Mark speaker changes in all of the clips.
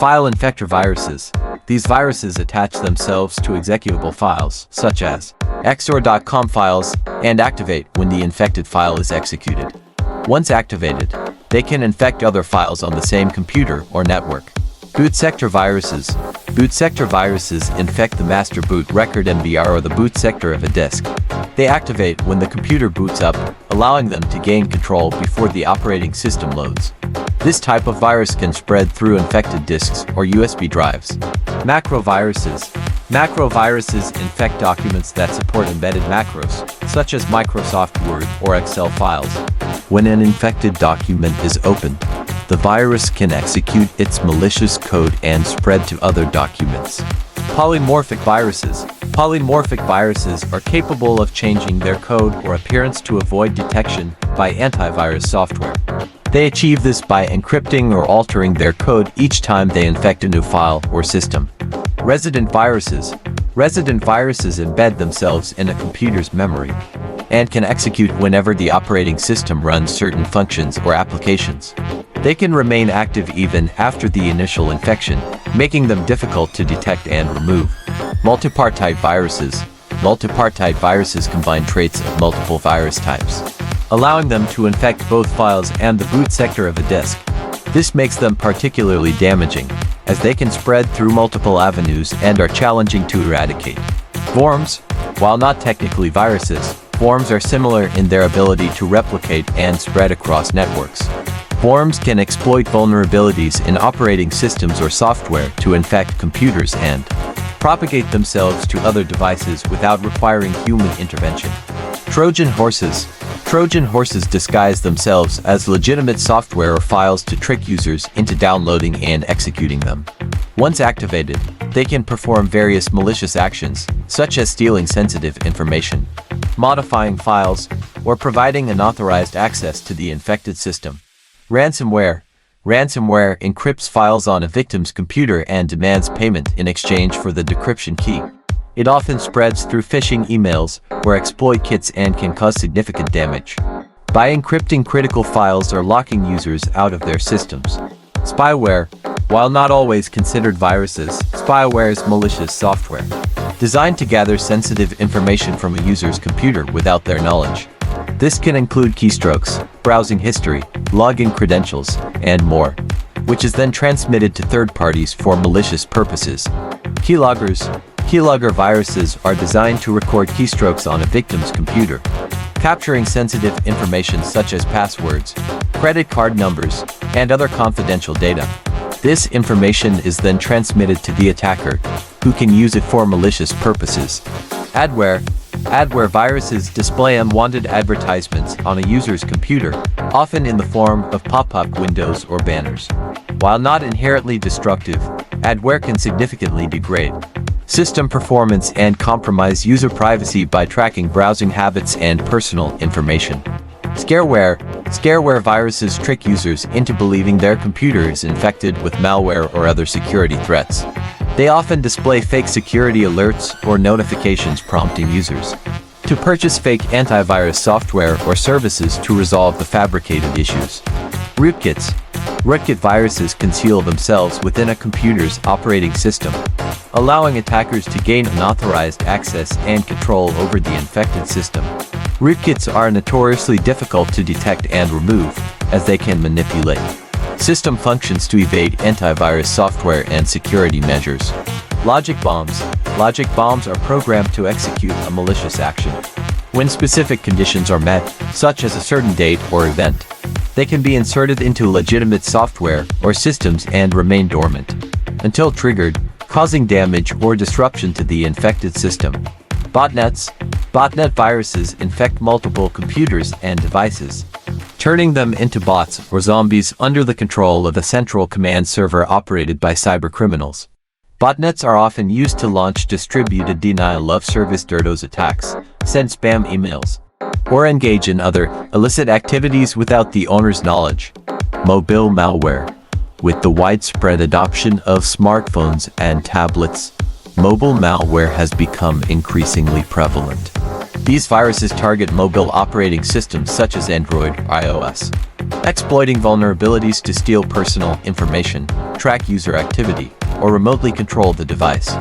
Speaker 1: File infector viruses. These viruses attach themselves to executable files, such as xor.com files, and activate when the infected file is executed. Once activated, they can infect other files on the same computer or network. Boot sector viruses. Boot sector viruses infect the master boot record MBR or the boot sector of a disk. They activate when the computer boots up, allowing them to gain control before the operating system loads. This type of virus can spread through infected disks or USB drives. Macro viruses. Macro viruses infect documents that support embedded macros, such as Microsoft Word or Excel files. When an infected document is opened, the virus can execute its malicious code and spread to other documents. Polymorphic viruses. Polymorphic viruses are capable of changing their code or appearance to avoid detection by antivirus software. They achieve this by encrypting or altering their code each time they infect a new file or system. Resident viruses. Resident viruses embed themselves in a computer's memory and can execute whenever the operating system runs certain functions or applications. They can remain active even after the initial infection, making them difficult to detect and remove. Multipartite viruses. Multipartite viruses combine traits of multiple virus types, allowing them to infect both files and the boot sector of a disk. This makes them particularly damaging, as they can spread through multiple avenues and are challenging to eradicate. Worms. While not technically viruses, worms are similar in their ability to replicate and spread across networks. Worms can exploit vulnerabilities in operating systems or software to infect computers and propagate themselves to other devices without requiring human intervention. Trojan horses. Trojan horses disguise themselves as legitimate software or files to trick users into downloading and executing them. Once activated, they can perform various malicious actions, such as stealing sensitive information, modifying files, or providing unauthorized access to the infected system. Ransomware. Ransomware encrypts files on a victim's computer and demands payment in exchange for the decryption key. It often spreads through phishing emails or exploit kits and can cause significant damage by encrypting critical files or locking users out of their systems. Spyware. While not always considered viruses, spyware is malicious software designed to gather sensitive information from a user's computer without their knowledge. This can include keystrokes, browsing history, login credentials, and more, which is then transmitted to third parties for malicious purposes. Keyloggers. Keylogger viruses are designed to record keystrokes on a victim's computer, capturing sensitive information such as passwords, credit card numbers, and other confidential data. This information is then transmitted to the attacker, who can use it for malicious purposes. Adware. Adware viruses display unwanted advertisements on a user's computer, often in the form of pop-up windows or banners. While not inherently destructive, adware can significantly degrade system performance and compromise user privacy by tracking browsing habits and personal information. Scareware. Scareware viruses trick users into believing their computer is infected with malware or other security threats. They often display fake security alerts or notifications prompting users to purchase fake antivirus software or services to resolve the fabricated issues. Rootkits. Rootkit viruses conceal themselves within a computer's operating system, allowing attackers to gain unauthorized access and control over the infected system. Rootkits are notoriously difficult to detect and remove, as they can manipulate system functions to evade antivirus software and security measures. Logic bombs. Logic bombs are programmed to execute a malicious action when specific conditions are met, such as a certain date or event. They can be inserted into legitimate software or systems and remain dormant until triggered, causing damage or disruption to the infected system. Botnets. Botnet viruses infect multiple computers and devices, turning them into bots or zombies under the control of a central command server operated by cybercriminals. Botnets are often used to launch distributed denial-of-service DDoS attacks, send spam emails, or engage in other illicit activities without the owner's knowledge. Mobile malware. With the widespread adoption of smartphones and tablets, mobile malware has become increasingly prevalent. These viruses target mobile operating systems such as Android or iOS, exploiting vulnerabilities to steal personal information, track user activity, or remotely control the device.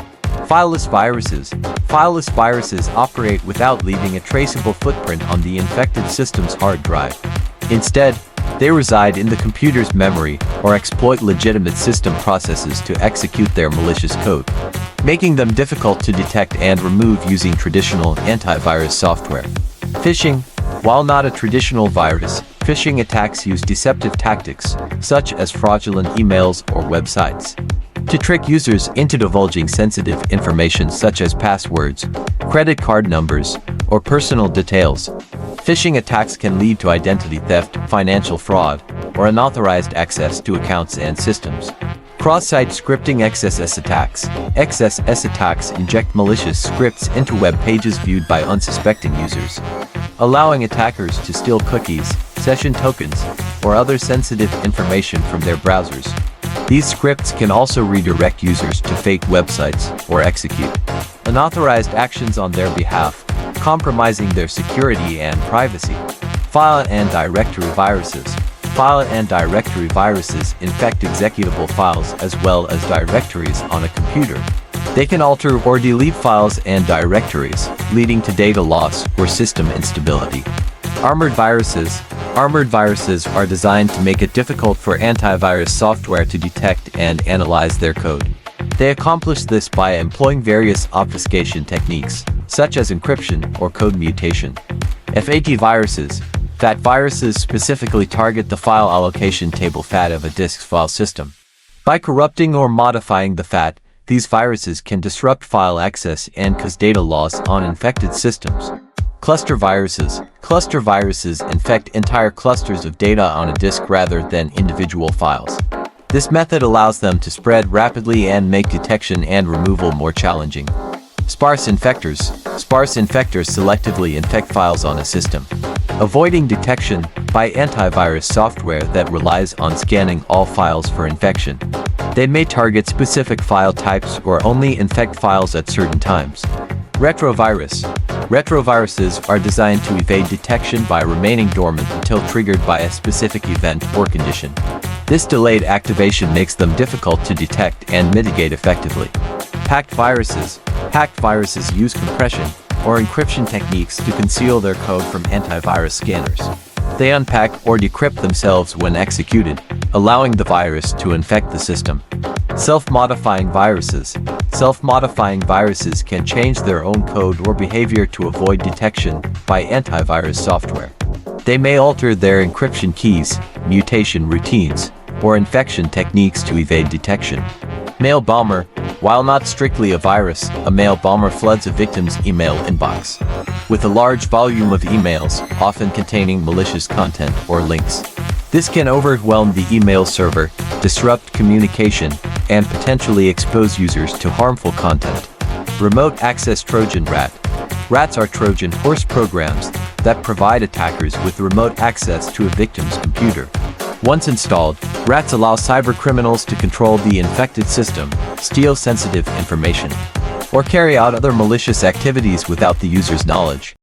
Speaker 1: Fileless viruses. Fileless viruses operate without leaving a traceable footprint on the infected system's hard drive. Instead, they reside in the computer's memory or exploit legitimate system processes to execute their malicious code, making them difficult to detect and remove using traditional antivirus software. Phishing. While not a traditional virus, phishing attacks use deceptive tactics, such as fraudulent emails or websites, to trick users into divulging sensitive information such as passwords, credit card numbers, or personal details. Phishing attacks can lead to identity theft, financial fraud, or unauthorized access to accounts and systems. Cross-site scripting. XSS attacks. XSS attacks inject malicious scripts into web pages viewed by unsuspecting users, allowing attackers to steal cookies, session tokens, or other sensitive information from their browsers. These scripts can also redirect users to fake websites or execute unauthorized actions on their behalf, compromising their security and privacy. File and directory viruses. File and directory viruses infect executable files as well as directories on a computer. They can alter or delete files and directories, leading to data loss or system instability. Armored viruses. Armored viruses are designed to make it difficult for antivirus software to detect and analyze their code. They accomplish this by employing various obfuscation techniques, such as encryption or code mutation. FAT viruses. FAT viruses specifically target the file allocation table FAT of a disk's file system. By corrupting or modifying the FAT, these viruses can disrupt file access and cause data loss on infected systems. Cluster viruses. Cluster viruses infect entire clusters of data on a disk rather than individual files. This method allows them to spread rapidly and make detection and removal more challenging. Sparse infectors. Sparse infectors selectively infect files on a system, avoiding detection by antivirus software that relies on scanning all files for infection. They may target specific file types or only infect files at certain times. Retrovirus. Retroviruses are designed to evade detection by remaining dormant until triggered by a specific event or condition. This delayed activation makes them difficult to detect and mitigate effectively. Hacked viruses. Hacked viruses use compression or encryption techniques to conceal their code from antivirus scanners. They unpack or decrypt themselves when executed, allowing the virus to infect the system. Self-modifying viruses. Self-modifying viruses can change their own code or behavior to avoid detection by antivirus software. They may alter their encryption keys, mutation routines, or infection techniques to evade detection. Mail bomber. While not strictly a virus, a mail bomber floods a victim's email inbox with a large volume of emails, often containing malicious content or links. This can overwhelm the email server, disrupt communication, and potentially expose users to harmful content. Remote access Trojan rat. Rats are Trojan horse programs that provide attackers with remote access to a victim's computer. Once installed, rats allow cybercriminals to control the infected system, steal sensitive information, or carry out other malicious activities without the user's knowledge.